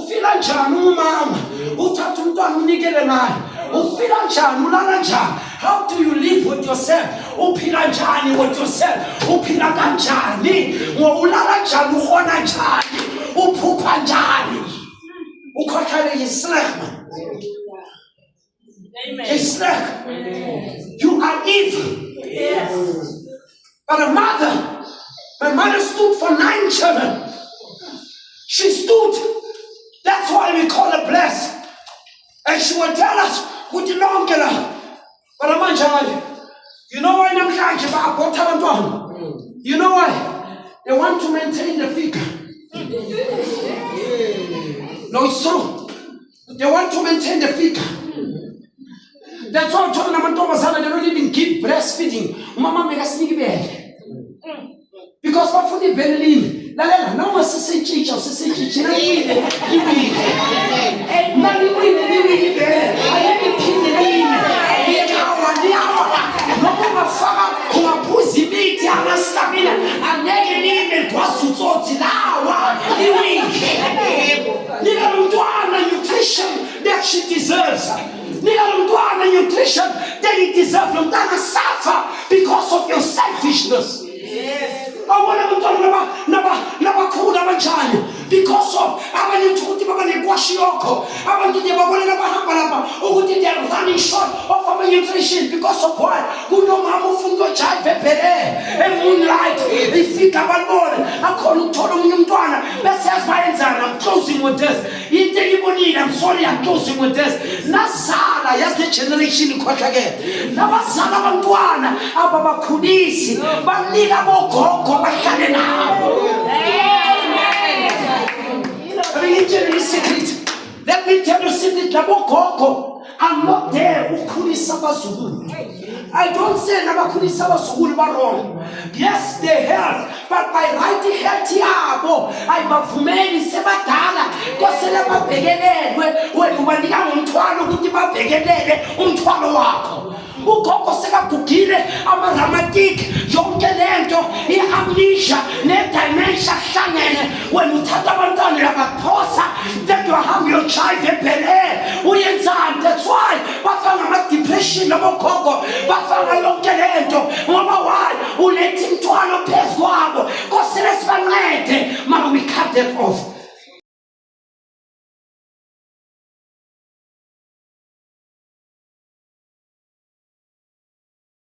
ufila njani umama uthatha umntwana unikele naye ufila njani ulala njani how do you live with yourself uphila njani with yourself uphila kanjani ulala njani ukhona njani uphupha njani ukhohlele yislecht man yislecht you are evil but my mother stood for 9 children. She stood. That's why we call her blessed. And she will tell us, but you know why you know why? They want to maintain the figure. No, it's true. They want to maintain the figure. That's why I'm talking about they don't even give breastfeeding. Mama make us sneak back. Because what for the Berlin? No one says teach us, say teach. I nutrition that she deserves. Nutrition that he deserves. From that suffer because of your selfishness. Because of they are running short of our nutrition because of what? Moonlight, I'm closing with this. I'm sorry, I'm closing with this. Nasala, yes, the generation in Kwakage. Nabasala Bantuana, Ababa Kudisi, Bandiga Boko, Bakadena. Let me tell you, secret, I'm not there. I don't say Nabakuni Sabasugul wrong. Yes, they help, but by right healthy I'm a Fumeni Sebatana, Coselaba Pegene, when you were young, Twano, Pegene, Twano. Ukoko seka kukile ama dramatic yonke lento iamnesia nedementia hlangene wena uthatha abantwana labaphosa that you have your child ephele uyenzani that's why bafanga ama depression labokhokho bafanga yonke lento ngoba why ulethe imthwalo phezulu kwabo kosele sibancede mara we cut them off.